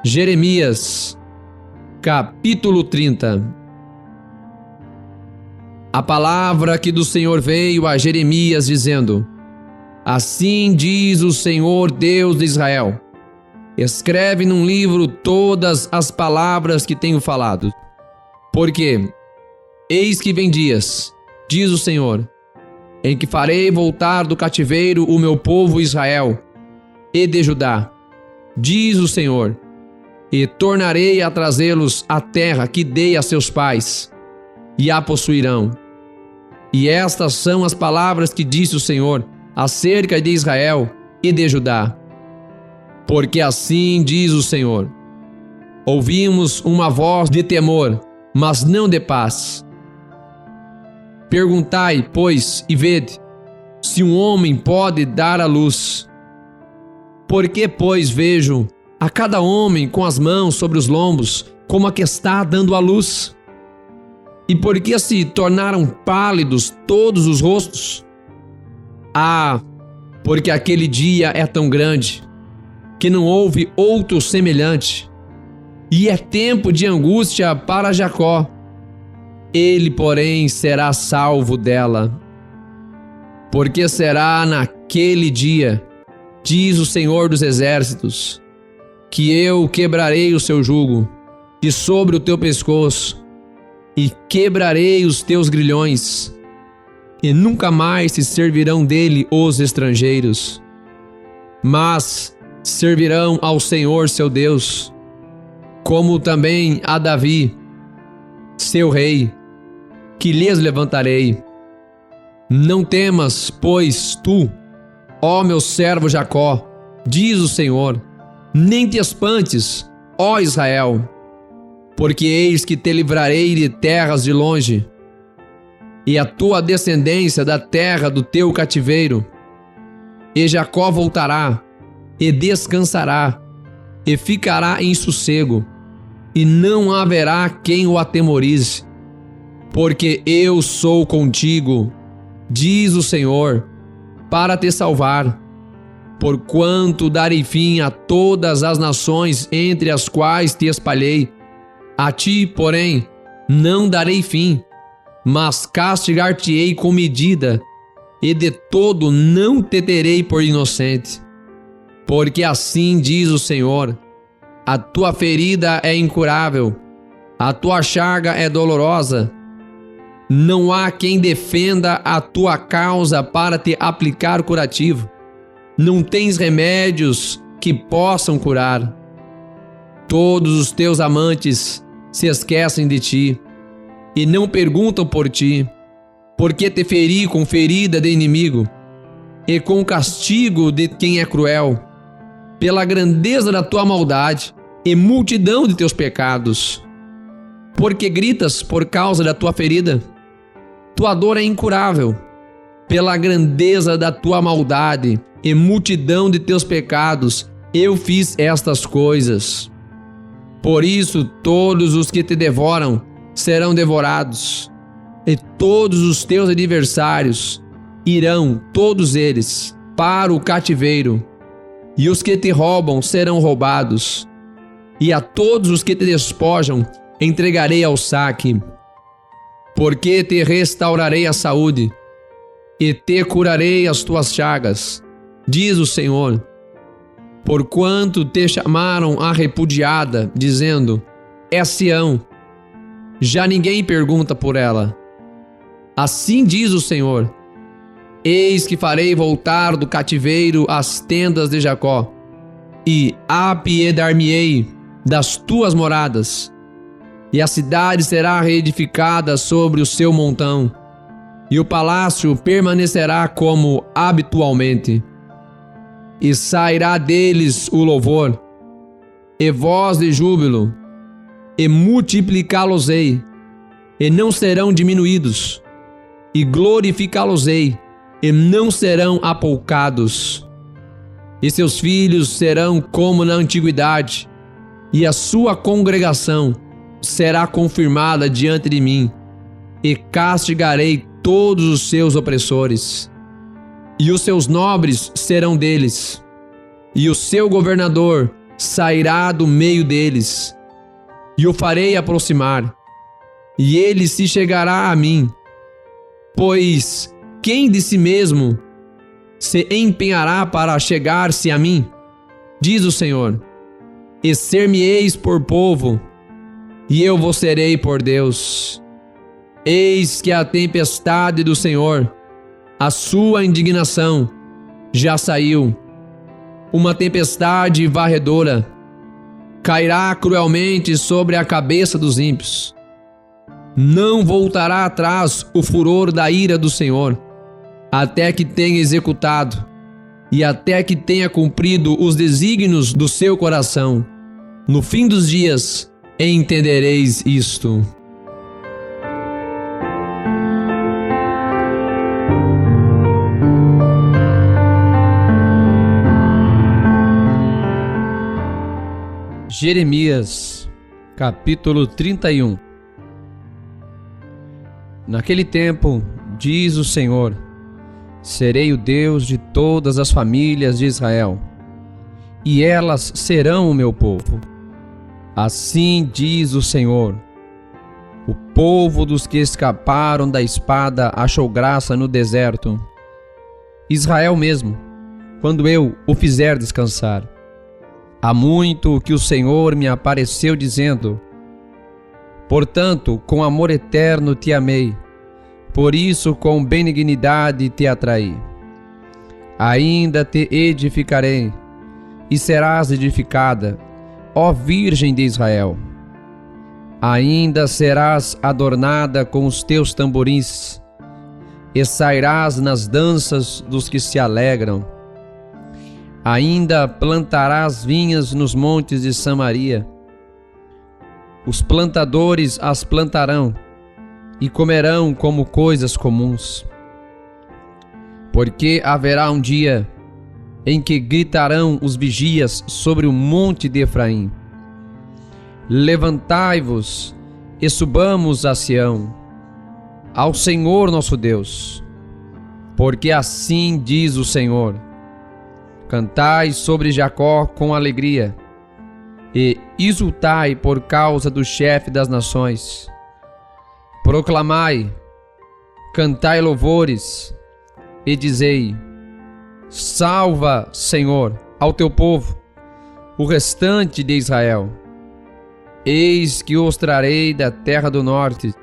Jeremias, capítulo 30. A palavra que do Senhor veio a Jeremias dizendo: Assim diz o Senhor Deus de Israel: Escreve num livro todas as palavras que tenho falado. Porque eis que vem dias, diz o Senhor, em que farei voltar do cativeiro o meu povo Israel e de Judá, diz o Senhor, e tornarei a trazê-los à terra que dei a seus pais, e a possuirão. E estas são as palavras que disse o Senhor acerca de Israel e de Judá. Porque assim diz o Senhor: Ouvimos uma voz de temor, mas não de paz. Perguntai, pois, e vede, se um homem pode dar à luz. Porque, pois, vejo a cada homem com as mãos sobre os lombos, como a que está dando à luz? E por que se tornaram pálidos todos os rostos? Ah, porque aquele dia é tão grande, que não houve outro semelhante, e é tempo de angústia para Jacó. Ele, porém, será salvo dela. Porque será naquele dia, diz o Senhor dos Exércitos, que eu quebrarei o seu jugo de sobre o teu pescoço, e quebrarei os teus grilhões, e nunca mais se servirão dele os estrangeiros, mas servirão ao Senhor seu Deus, como também a Davi, seu rei, que lhes levantarei. Não temas, pois, tu, ó meu servo Jacó, diz o Senhor, nem te espantes, ó Israel, porque eis que te livrarei de terras de longe, e a tua descendência da terra do teu cativeiro. E Jacó voltará, e descansará, e ficará em sossego, e não haverá quem o atemorize. Porque eu sou contigo, diz o Senhor, para te salvar. Porquanto darei fim a todas as nações entre as quais te espalhei. A ti, porém, não darei fim, mas castigar-te-ei com medida, e de todo não te terei por inocente. Porque assim diz o Senhor: a tua ferida é incurável, a tua chaga é dolorosa. Não há quem defenda a tua causa para te aplicar curativo. Não tens remédios que possam curar. Todos os teus amantes se esquecem de ti e não perguntam por ti, porque te feri com ferida de inimigo e com castigo de quem é cruel, pela grandeza da tua maldade e multidão de teus pecados. Porque gritas por causa da tua ferida? Tua dor é incurável, pela grandeza da tua maldade e multidão de teus pecados, eu fiz estas coisas. Por isso todos os que te devoram serão devorados, e todos os teus adversários irão, todos eles, para o cativeiro, e os que te roubam serão roubados, e a todos os que te despojam entregarei ao saque. Porque te restaurarei a saúde, e te curarei as tuas chagas, diz o Senhor. Porquanto te chamaram a repudiada, dizendo: é Sião, já ninguém pergunta por ela. Assim diz o Senhor: eis que farei voltar do cativeiro as tendas de Jacó, e apiedar-me-ei das tuas moradas, e a cidade será reedificada sobre o seu montão, e o palácio permanecerá como habitualmente. E sairá deles o louvor, e voz de júbilo, e multiplicá-los-ei, e não serão diminuídos, e glorificá-los-ei, e não serão apoucados. E seus filhos serão como na antiguidade, e a sua congregação será confirmada diante de mim, e castigarei todos os seus opressores. E os seus nobres serão deles, e o seu governador sairá do meio deles, e o farei aproximar, e ele se chegará a mim. Pois quem de si mesmo se empenhará para chegar-se a mim? Diz o Senhor. E ser-me-eis por povo, e eu vos serei por Deus. Eis que a tempestade do Senhor, a sua indignação, já saiu. Uma tempestade varredora cairá cruelmente sobre a cabeça dos ímpios. Não voltará atrás o furor da ira do Senhor, até que tenha executado e até que tenha cumprido os desígnios do seu coração. No fim dos dias entendereis isto. Jeremias, capítulo 31. Naquele tempo, diz o Senhor, serei o Deus de todas as famílias de Israel, e elas serão o meu povo. Assim diz o Senhor, o povo dos que escaparam da espada achou graça no deserto. Israel mesmo, quando eu o fizer descansar. Há muito que o Senhor me apareceu dizendo, portanto, com amor eterno te amei, por isso com benignidade te atraí. Ainda te edificarei, e serás edificada, ó Virgem de Israel. Ainda serás adornada com os teus tamborins, e sairás nas danças dos que se alegram. Ainda plantarás vinhas nos montes de Samaria. Os plantadores as plantarão e comerão como coisas comuns. Porque haverá um dia em que gritarão os vigias sobre o monte de Efraim: levantai-vos e subamos a Sião, ao Senhor nosso Deus. Porque assim diz o Senhor: cantai sobre Jacó com alegria, e exultai por causa do chefe das nações. Proclamai, cantai louvores, e dizei: salva, Senhor, ao teu povo, o restante de Israel. Eis que os trarei da terra do norte,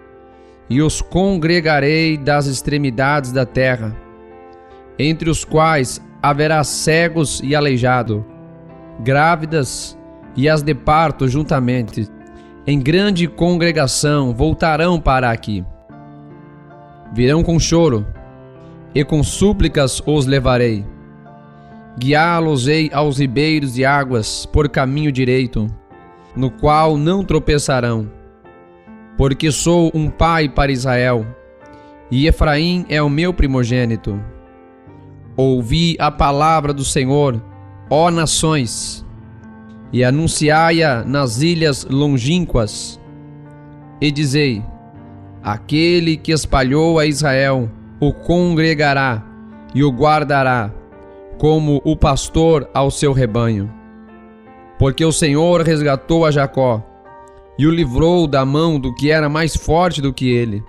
e os congregarei das extremidades da terra, entre os quais haverá cegos e aleijado, grávidas e as de parto juntamente, em grande congregação voltarão para aqui. Virão com choro, e com súplicas os levarei. Guiá-los-ei aos ribeiros de águas por caminho direito, no qual não tropeçarão. Porque sou um pai para Israel, e Efraim é o meu primogênito. Ouvi a palavra do Senhor, ó nações, e anunciai-a nas ilhas longínquas, e dizei: aquele que espalhou a Israel o congregará e o guardará, como o pastor ao seu rebanho. Porque o Senhor resgatou a Jacó, e o livrou da mão do que era mais forte do que ele.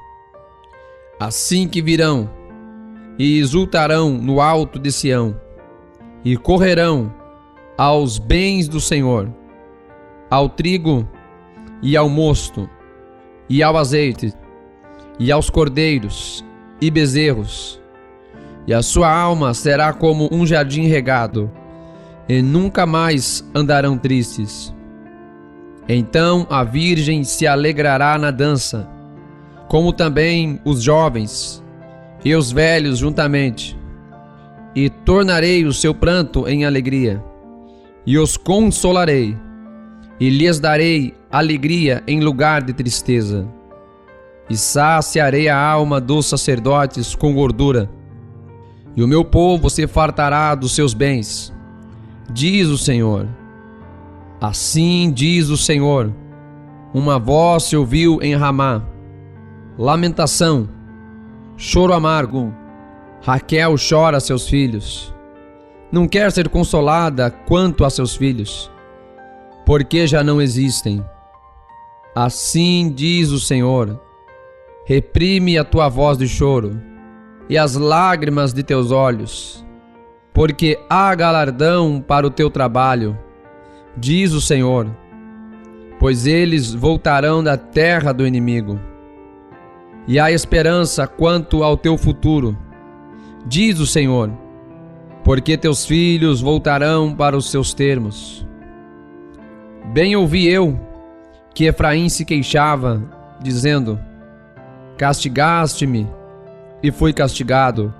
Assim que virão, e exultarão no alto de Sião, e correrão aos bens do Senhor, ao trigo e ao mosto, e ao azeite, e aos cordeiros e bezerros, e a sua alma será como um jardim regado, e nunca mais andarão tristes. Então a virgem se alegrará na dança, como também os jovens e os velhos juntamente, e tornarei o seu pranto em alegria, e os consolarei, e lhes darei alegria em lugar de tristeza. E saciarei a alma dos sacerdotes com gordura, e o meu povo se fartará dos seus bens, diz o Senhor. Assim diz o Senhor: uma voz se ouviu em Ramá, lamentação, choro amargo. Raquel chora seus filhos, não quer ser consolada quanto a seus filhos. porque já não existem. Assim diz o Senhor: reprime a tua voz de choro e as lágrimas de teus olhos, porque há galardão para o teu trabalho, diz o Senhor, pois eles voltarão da terra do inimigo. E há esperança quanto ao teu futuro, diz o Senhor, porque teus filhos voltarão para os seus termos. Bem ouvi eu que Efraim se queixava, dizendo: castigaste-me, e fui castigado,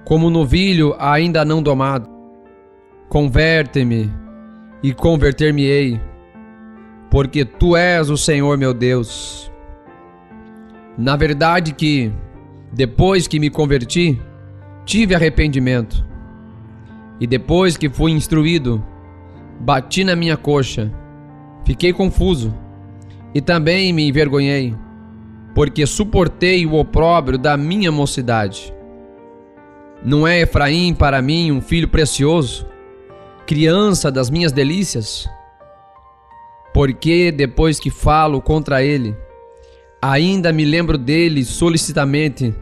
como novilho ainda não domado. Converte-me, e converter-me-ei, porque tu és o Senhor meu Deus. Na verdade que, depois que me converti, tive arrependimento, e depois que fui instruído, bati na minha coxa, fiquei confuso, e também me envergonhei, porque suportei o opróbrio da minha mocidade. Não é Efraim para mim um filho precioso, criança das minhas delícias? Porque depois que falo contra ele, ainda me lembro dele solicitamente,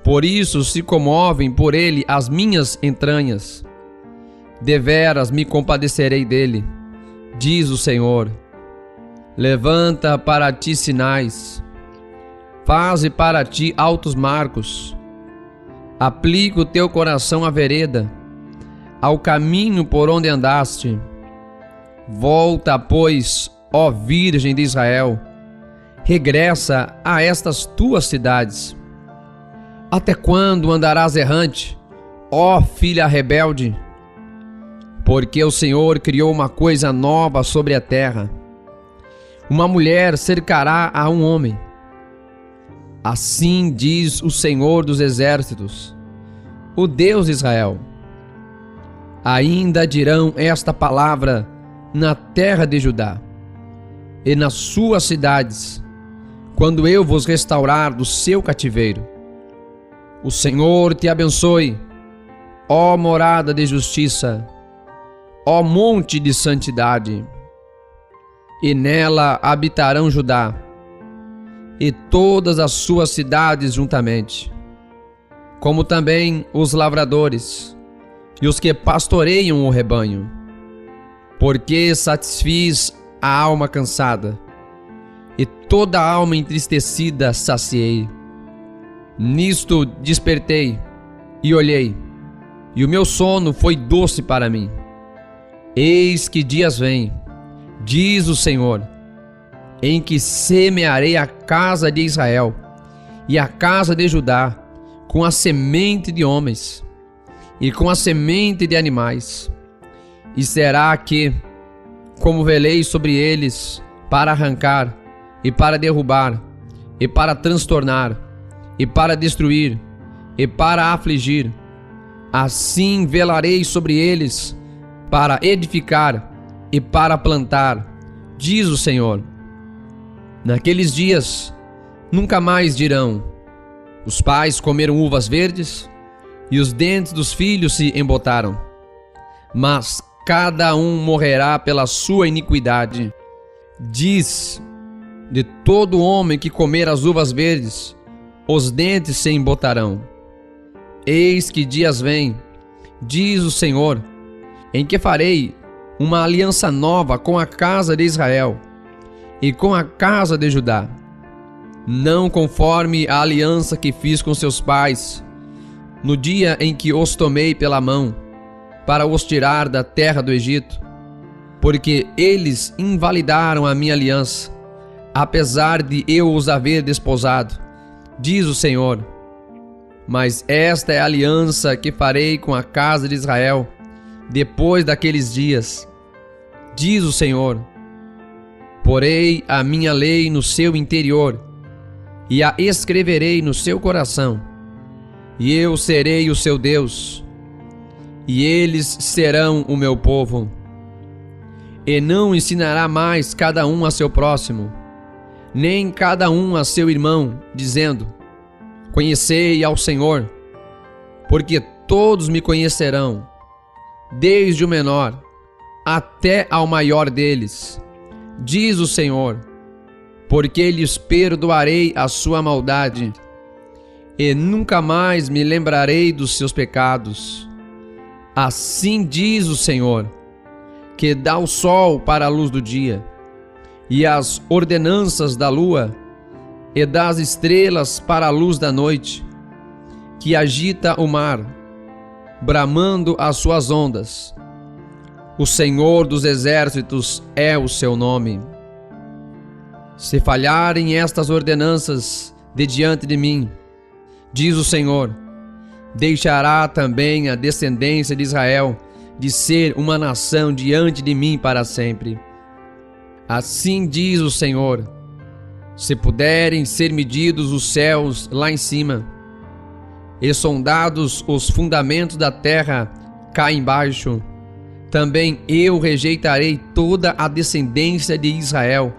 por isso se comovem por ele as minhas entranhas. Deveras me compadecerei dele, diz o Senhor. Levanta para ti sinais, faze para ti altos marcos, aplica o teu coração à vereda, ao caminho por onde andaste. Volta, pois, ó Virgem de Israel, regressa a estas tuas cidades. Até quando andarás errante, ó filha rebelde? Porque o Senhor criou uma coisa nova sobre a terra. Uma mulher cercará a um homem. Assim diz o Senhor dos exércitos, o Deus de Israel. Ainda dirão esta palavra na terra de Judá e nas suas cidades, quando eu vos restaurar do seu cativeiro. O Senhor te abençoe, ó morada de justiça, ó monte de santidade. E nela habitarão Judá e todas as suas cidades juntamente, como também os lavradores e os que pastoreiam o rebanho, porque satisfiz a alma cansada e toda a alma entristecida saciei. Nisto despertei e olhei, e o meu sono foi doce para mim. Eis que dias vêm, diz o Senhor, em que semearei a casa de Israel e a casa de Judá com a semente de homens e com a semente de animais. E será que, como velei sobre eles para arrancar e para derrubar e para transtornar e para destruir e para afligir, assim velarei sobre eles para edificar e para plantar, diz o Senhor. Naqueles dias nunca mais dirão: os pais comeram uvas verdes e os dentes dos filhos se embotaram. Mas cada um morrerá pela sua iniquidade. Diz: de todo homem que comer as uvas verdes, os dentes se embotarão. Eis que dias vêm, diz o Senhor, em que farei uma aliança nova com a casa de Israel e com a casa de Judá, não conforme a aliança que fiz com seus pais, no dia em que os tomei pela mão, para os tirar da terra do Egito, porque eles invalidaram a minha aliança, apesar de eu os haver desposado, diz o Senhor. Mas esta é a aliança que farei com a casa de Israel, depois daqueles dias, diz o Senhor. Porei a minha lei no seu interior e a escreverei no seu coração, e eu serei o seu Deus, e eles serão o meu povo. E não ensinará mais cada um a seu próximo, nem cada um a seu irmão, dizendo: conhecei ao Senhor, porque todos me conhecerão, desde o menor até ao maior deles, diz o Senhor, porque lhes perdoarei a sua maldade, e nunca mais me lembrarei dos seus pecados. Assim diz o Senhor, que dá o sol para a luz do dia, e as ordenanças da lua, e das estrelas para a luz da noite, que agita o mar, bramando as suas ondas. O Senhor dos exércitos é o seu nome. Se falharem estas ordenanças de diante de mim, diz o Senhor, deixará também a descendência de Israel de ser uma nação diante de mim para sempre. Assim diz o Senhor, se puderem ser medidos os céus lá em cima, e sondados os fundamentos da terra cá embaixo, também eu rejeitarei toda a descendência de Israel,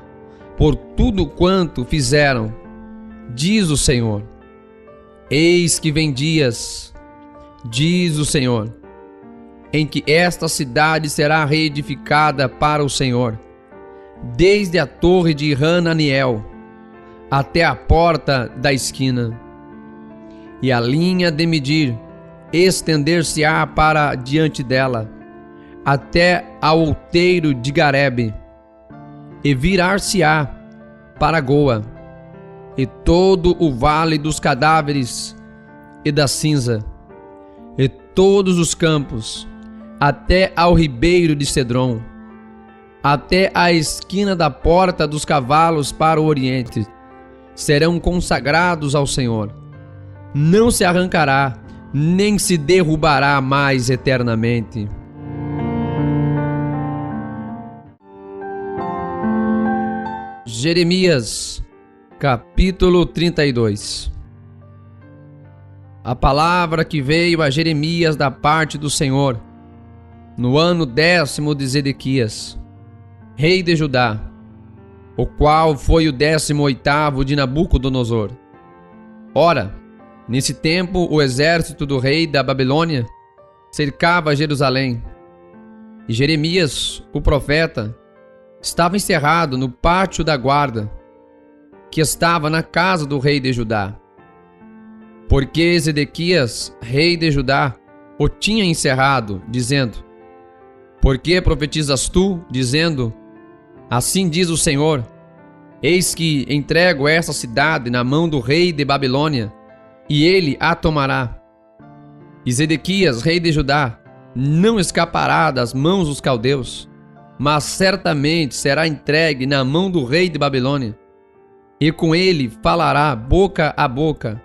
por tudo quanto fizeram, diz o Senhor. Eis que vem dias, diz o Senhor, em que esta cidade será reedificada para o Senhor, desde a torre de Hananiel até a porta da esquina. E a linha de medir estender-se-á para diante dela, até ao outeiro de Garebe, e virar-se-á para Goa, e todo o vale dos cadáveres e da cinza, e todos os campos, até ao ribeiro de Cedron, até a esquina da porta dos cavalos para o oriente, serão consagrados ao Senhor. Não se arrancará, nem se derrubará mais eternamente. Jeremias, capítulo 32. A palavra que veio a Jeremias da parte do Senhor, no ano 10º de Zedequias, rei de Judá, o qual foi o 18º de Nabucodonosor. Ora, nesse tempo o exército do rei da Babilônia cercava Jerusalém, e Jeremias, o profeta, estava encerrado no pátio da guarda, que estava na casa do rei de Judá. Porque Zedequias, rei de Judá, o tinha encerrado, dizendo: Por que profetizas tu, dizendo: Assim diz o Senhor, eis que entrego esta cidade na mão do rei de Babilônia, e ele a tomará. E Zedequias, rei de Judá, não escapará das mãos dos caldeus, mas certamente será entregue na mão do rei de Babilônia, e com ele falará boca a boca,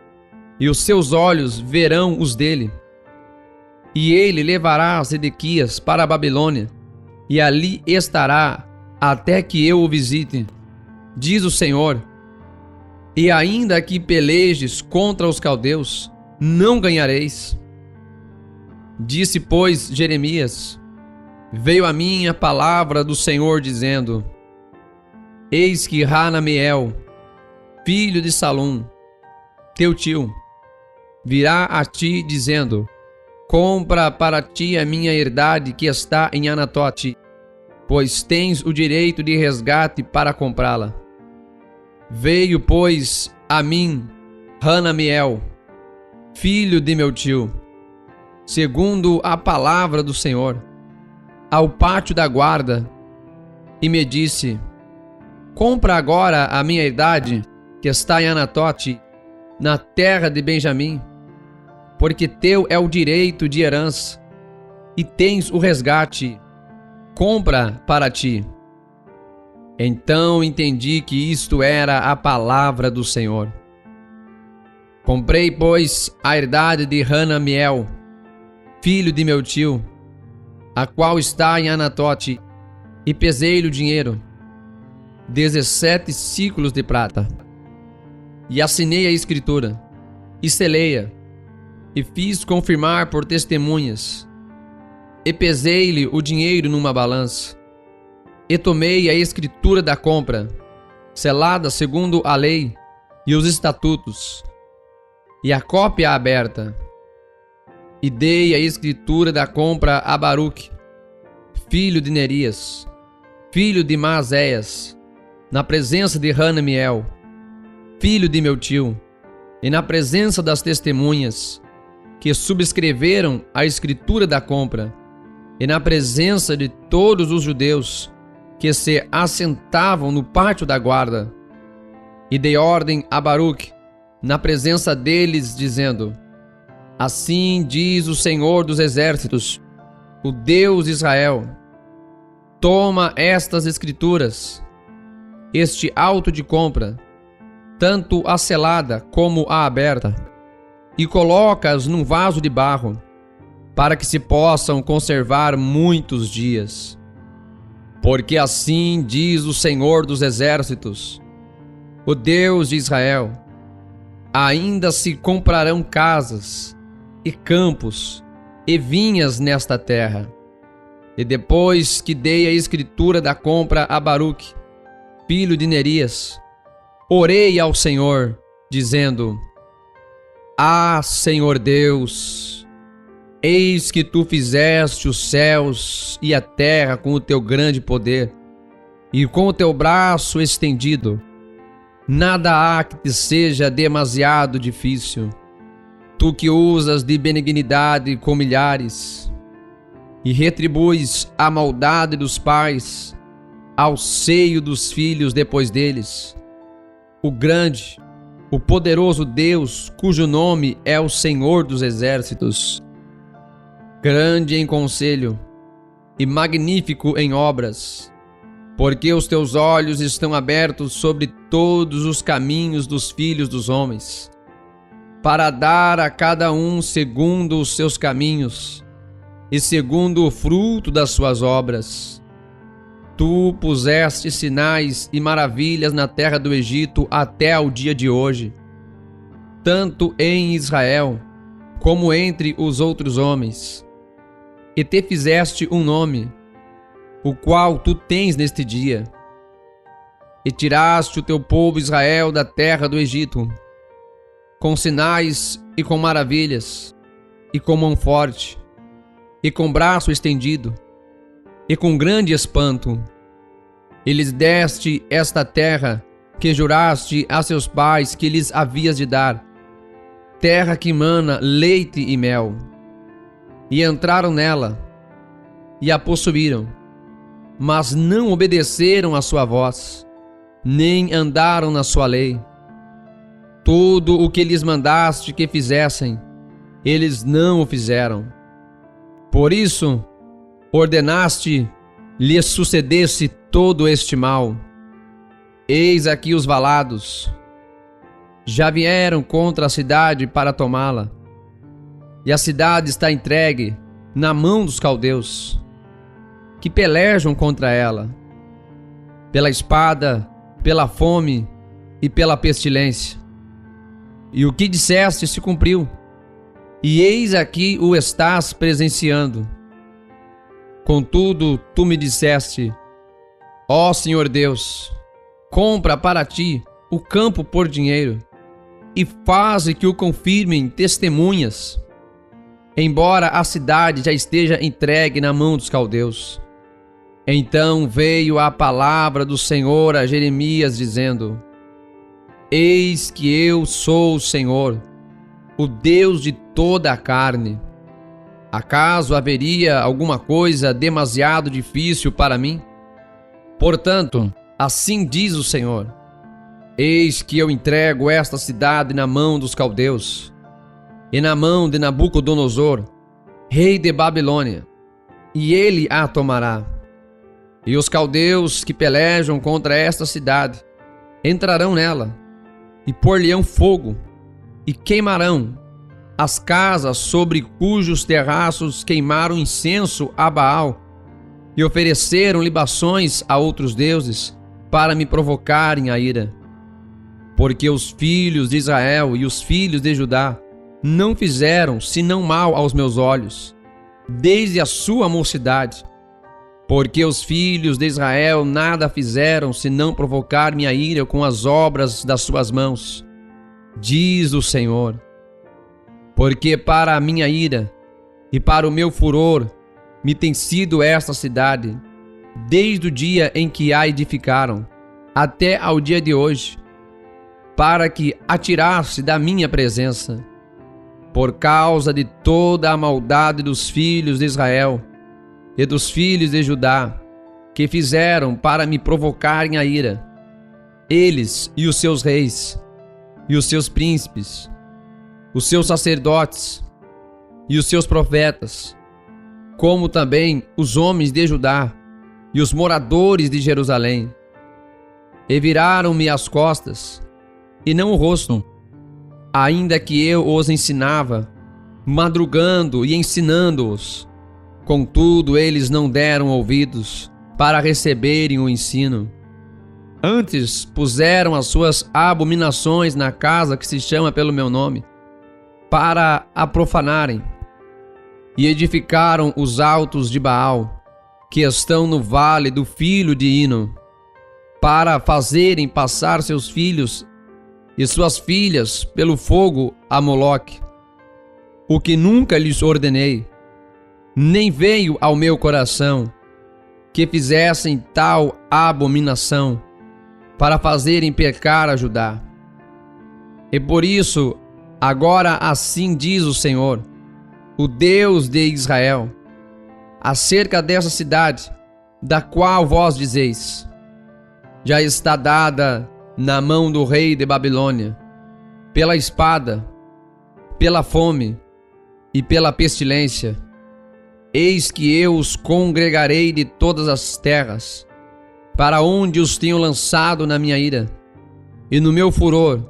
e os seus olhos verão os dele. E ele levará Zedequias para a Babilônia, e ali estará até que eu o visite, diz o Senhor. E ainda que pelejes contra os caldeus, não ganhareis. Disse, pois, Jeremias: Veio a mim a palavra do Senhor, dizendo: Eis que Hanameel, filho de Salum, teu tio, virá a ti, dizendo: Compra para ti a minha herdade que está em Anatote, pois tens o direito de resgate para comprá-la. Veio, pois, a mim Hanameel, filho de meu tio, segundo a palavra do Senhor, ao pátio da guarda, e me disse: Compra agora a minha herdade que está em Anatote, na terra de Benjamim, porque teu é o direito de herança, e tens o resgate. Compra para ti. Então entendi que isto era a palavra do Senhor. Comprei, pois, a herdade de Hanameel, filho de meu tio, a qual está em Anatote, e pesei-lhe o dinheiro, 17 siclos de prata. E assinei a escritura, e selei-a, e fiz confirmar por testemunhas, e pesei-lhe o dinheiro numa balança, e tomei a escritura da compra, selada segundo a lei e os estatutos, e a cópia aberta, e dei a escritura da compra a Baruque, filho de Nerias, filho de Maazéias, na presença de Hanamiel, filho de meu tio, e na presença das testemunhas que subscreveram a escritura da compra, e na presença de todos os judeus que se assentavam no pátio da guarda, e dei ordem a Baruque, na presença deles, dizendo: assim diz o Senhor dos Exércitos, o Deus de Israel: toma estas escrituras, este auto de compra, tanto a selada como a aberta, e coloca-as num vaso de barro, para que se possam conservar muitos dias. Porque assim diz o Senhor dos Exércitos, o Deus de Israel: ainda se comprarão casas, e campos, e vinhas nesta terra. E depois que dei a escritura da compra a Baruque, filho de Nerias, orei ao Senhor, dizendo: ah, Senhor Deus, eis que tu fizeste os céus e a terra com o teu grande poder, e com o teu braço estendido. Nada há que te seja demasiado difícil. Tu que usas de benignidade com milhares, e retribuis a maldade dos pais ao seio dos filhos depois deles. O grande, o poderoso Deus, cujo nome é o Senhor dos Exércitos, grande em conselho e magnífico em obras, porque os teus olhos estão abertos sobre todos os caminhos dos filhos dos homens, para dar a cada um segundo os seus caminhos e segundo o fruto das suas obras. Tu puseste sinais e maravilhas na terra do Egito até ao dia de hoje, tanto em Israel como entre os outros homens, e te fizeste um nome, o qual tu tens neste dia, e tiraste o teu povo Israel da terra do Egito, com sinais e com maravilhas, e com mão forte, e com braço estendido, e com grande espanto. E lhes deste esta terra que juraste a seus pais que lhes havias de dar, terra que mana leite e mel. E entraram nela, e a possuíram, mas não obedeceram à sua voz, nem andaram na sua lei. Tudo o que lhes mandaste que fizessem, eles não o fizeram. Por isso, ordenaste lhes sucedesse todo este mal. Eis aqui os valados. Já vieram contra a cidade para tomá-la, e a cidade está entregue na mão dos caldeus, que pelejam contra ela, pela espada, pela fome e pela pestilência. E o que disseste se cumpriu, e eis aqui o estás presenciando. Contudo, tu me disseste: ó Senhor Deus, compra para ti o campo por dinheiro, e faze que o confirmem testemunhas, embora a cidade já esteja entregue na mão dos caldeus. Então veio a palavra do Senhor a Jeremias, dizendo: eis que eu sou o Senhor, o Deus de toda a carne. Acaso haveria alguma coisa demasiado difícil para mim? Portanto, assim diz o Senhor: eis que eu entrego esta cidade na mão dos caldeus, e na mão de Nabucodonosor, rei de Babilônia, e ele a tomará. E os caldeus que pelejam contra esta cidade entrarão nela, e pôr-lhe-ão fogo, e queimarão as casas sobre cujos terraços queimaram incenso a Baal, e ofereceram libações a outros deuses, para me provocarem a ira. Porque os filhos de Israel e os filhos de Judá não fizeram senão mal aos meus olhos, desde a sua mocidade. Porque os filhos de Israel nada fizeram senão provocar minha ira com as obras das suas mãos, diz o Senhor. Porque para a minha ira e para o meu furor me tem sido esta cidade, desde o dia em que a edificaram, até ao dia de hoje, para que a tirasse da minha presença, por causa de toda a maldade dos filhos de Israel e dos filhos de Judá, que fizeram para me provocarem a ira, eles e os seus reis, e os seus príncipes, os seus sacerdotes e os seus profetas, como também os homens de Judá e os moradores de Jerusalém. E viraram-me as costas, e não o rosto, ainda que eu os ensinava, madrugando e ensinando-os. Contudo, eles não deram ouvidos para receberem o ensino. Antes puseram as suas abominações na casa que se chama pelo meu nome, para a profanarem, e edificaram os altos de Baal, que estão no vale do filho de Hino, para fazerem passar seus filhos e suas filhas pelo fogo a Moloque, o que nunca lhes ordenei, nem veio ao meu coração que fizessem tal abominação, para fazerem pecar a Judá. E por isso, agora assim diz o Senhor, o Deus de Israel, acerca dessa cidade, da qual vós dizeis, já está dada na mão do rei de Babilônia, pela espada, pela fome e pela pestilência. Eis que eu os congregarei de todas as terras, para onde os tenho lançado na minha ira, e no meu furor,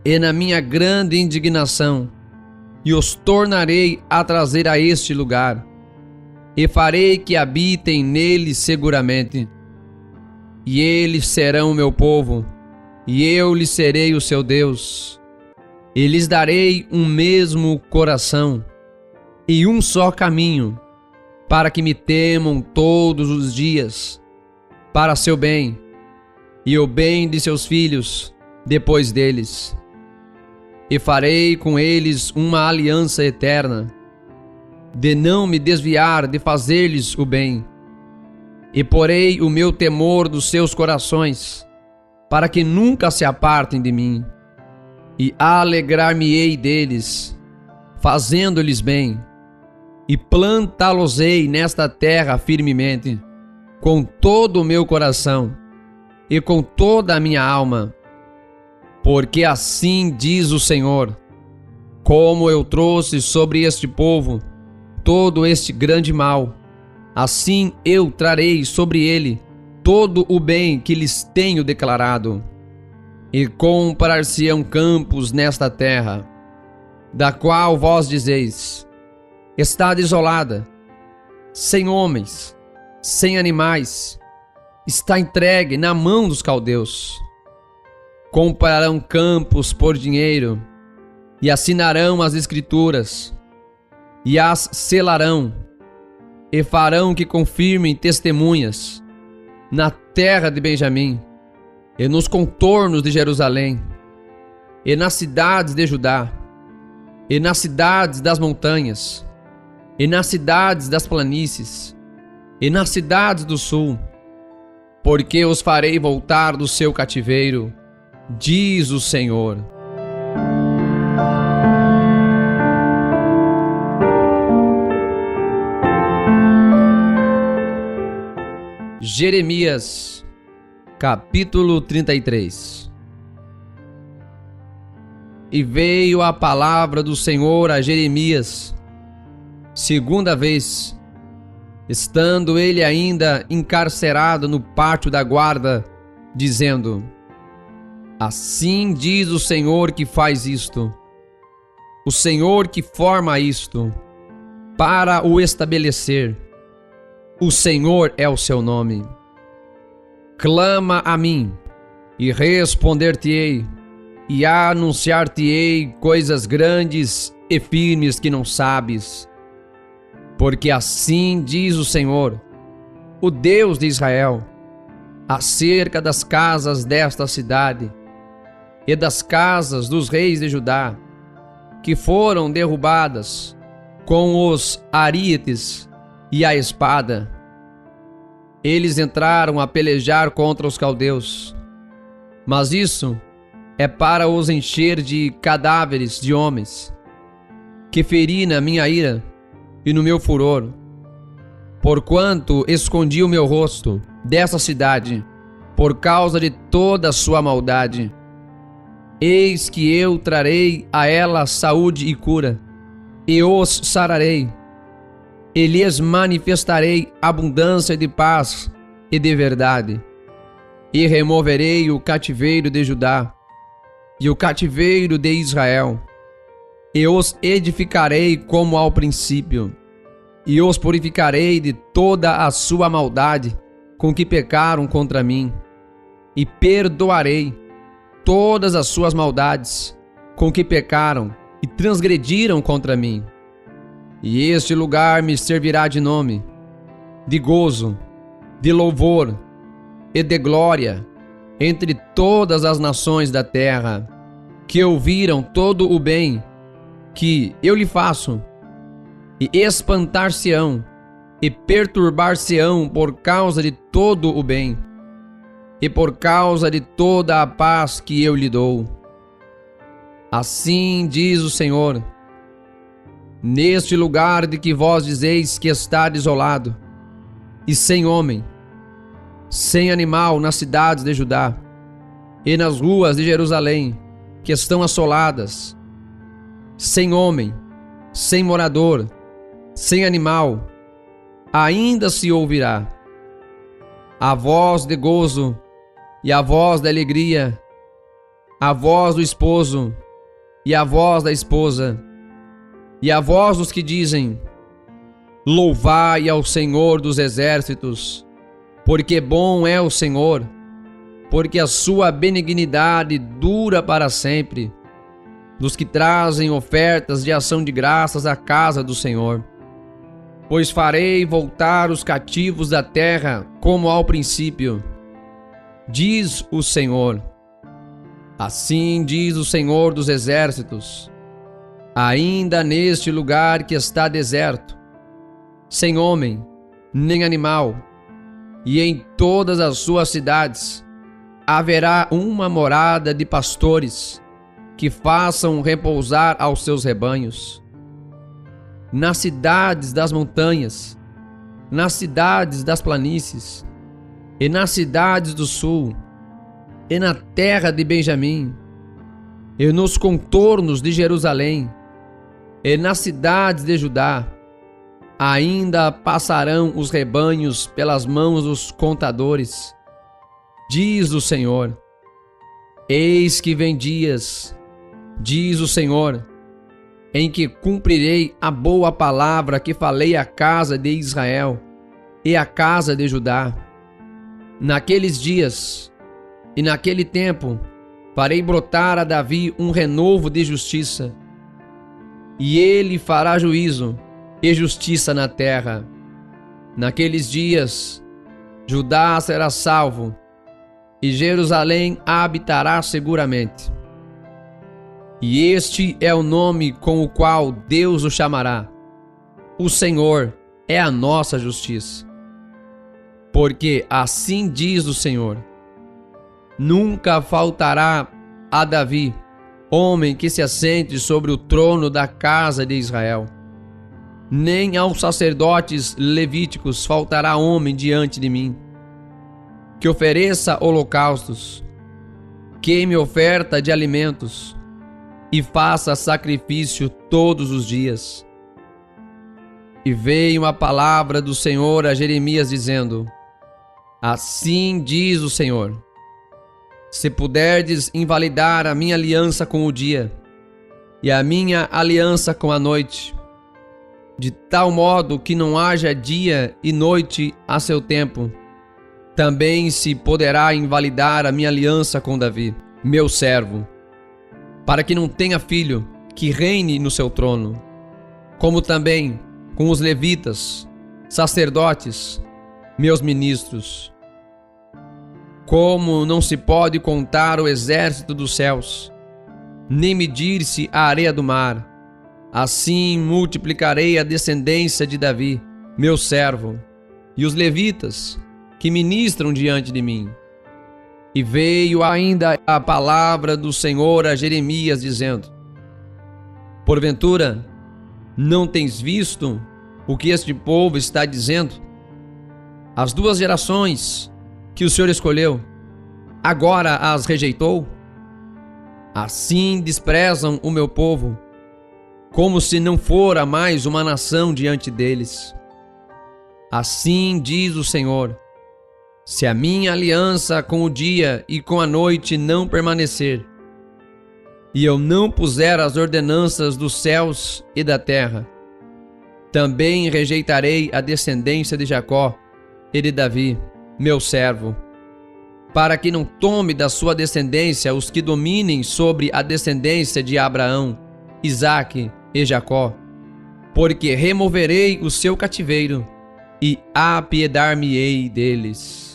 e na minha grande indignação, e os tornarei a trazer a este lugar, e farei que habitem nele seguramente. E eles serão meu povo, e eu lhes serei o seu Deus. E lhes darei um mesmo coração, e um só caminho, para que me temam todos os dias, para seu bem, e o bem de seus filhos depois deles. E farei com eles uma aliança eterna, de não me desviar de fazer-lhes o bem. E porei o meu temor dos seus corações, para que nunca se apartem de mim. E alegrar-me-ei deles, fazendo-lhes bem, e plantá-los-ei nesta terra firmemente, com todo o meu coração e com toda a minha alma. Porque assim diz o Senhor, como eu trouxe sobre este povo todo este grande mal, assim eu trarei sobre ele todo o bem que lhes tenho declarado. E comprar-se-ão campos nesta terra, da qual vós dizeis, está desolada, sem homens, sem animais, está entregue na mão dos caldeus. Comprarão campos por dinheiro, e assinarão as escrituras, e as selarão, e farão que confirmem testemunhas na terra de Benjamim, e nos contornos de Jerusalém, e nas cidades de Judá, e nas cidades das montanhas, e nas cidades das planícies, e nas cidades do sul, porque os farei voltar do seu cativeiro, diz o Senhor. Jeremias, capítulo 33. E veio a palavra do Senhor a Jeremias, segunda vez, estando ele ainda encarcerado no pátio da guarda, dizendo: assim diz o Senhor que faz isto, o Senhor que forma isto, para o estabelecer. O Senhor é o seu nome. Clama a mim, e responder-te-ei, e anunciar-te-ei coisas grandes e firmes que não sabes. Porque assim diz o Senhor, o Deus de Israel, acerca das casas desta cidade e das casas dos reis de Judá, que foram derrubadas com os arietes e a espada. Eles entraram a pelejar contra os caldeus, mas isso é para os encher de cadáveres de homens, que feri na minha ira e no meu furor, porquanto escondi o meu rosto dessa cidade, por causa de toda a sua maldade. Eis que eu trarei a ela saúde e cura, e os sararei, e lhes manifestarei abundância de paz e de verdade. E removerei o cativeiro de Judá e o cativeiro de Israel, e os edificarei como ao princípio, e os purificarei de toda a sua maldade com que pecaram contra mim, e perdoarei todas as suas maldades com que pecaram e transgrediram contra mim. E este lugar me servirá de nome, de gozo, de louvor e de glória entre todas as nações da terra, que ouviram todo o bem que eu lhe faço, e espantar-se-ão e perturbar-se-ão por causa de todo o bem, e por causa de toda a paz que eu lhe dou. Assim diz o Senhor: neste lugar de que vós dizeis que está desolado, e sem homem, sem animal nas cidades de Judá, e nas ruas de Jerusalém, que estão assoladas, sem homem, sem morador, sem animal, ainda se ouvirá a voz de gozo e a voz da alegria, a voz do esposo e a voz da esposa, e a voz dos que dizem: louvai ao Senhor dos exércitos, porque bom é o Senhor, porque a sua benignidade dura para sempre, dos que trazem ofertas de ação de graças à casa do Senhor. Pois farei voltar os cativos da terra como ao princípio, diz o Senhor. Assim diz o Senhor dos exércitos: ainda neste lugar que está deserto, sem homem, nem animal, e em todas as suas cidades haverá uma morada de pastores que façam repousar aos seus rebanhos. Nas cidades das montanhas, nas cidades das planícies, e nas cidades do sul, e na terra de Benjamim, e nos contornos de Jerusalém, e nas cidades de Judá, ainda passarão os rebanhos pelas mãos dos contadores, diz o Senhor. Eis que vem dias, diz o Senhor, em que cumprirei a boa palavra que falei à casa de Israel e à casa de Judá. Naqueles dias e naquele tempo farei brotar a Davi um renovo de justiça, e ele fará juízo e justiça na terra. Naqueles dias Judá será salvo, e Jerusalém habitará seguramente. E este é o nome com o qual Deus o chamará: o Senhor é a nossa justiça. Porque assim diz o Senhor: nunca faltará a Davi homem que se assente sobre o trono da casa de Israel, nem aos sacerdotes levíticos faltará homem diante de mim, que ofereça holocaustos, queime oferta de alimentos, e faça sacrifício todos os dias. E veio a palavra do Senhor a Jeremias dizendo: assim diz o Senhor: se puderdes invalidar a minha aliança com o dia, e a minha aliança com a noite, de tal modo que não haja dia e noite a seu tempo, também se poderá invalidar a minha aliança com Davi, meu servo, para que não tenha filho que reine no seu trono, como também com os levitas, sacerdotes, meus ministros. Como não se pode contar o exército dos céus, nem medir-se a areia do mar, assim multiplicarei a descendência de Davi meu servo, e os levitas, que ministram diante de mim. E veio ainda a palavra do Senhor a Jeremias, dizendo: porventura, não tens visto o que este povo está dizendo? As 2 gerações que o Senhor escolheu, agora as rejeitou? Assim desprezam o meu povo, como se não fora mais uma nação diante deles. Assim diz o Senhor: se a minha aliança com o dia e com a noite não permanecer, e eu não puser as ordenanças dos céus e da terra, também rejeitarei a descendência de Jacó e de Davi, meu servo, para que não tome da sua descendência os que dominem sobre a descendência de Abraão, Isaque e Jacó, porque removerei o seu cativeiro e apiedar-me-ei deles.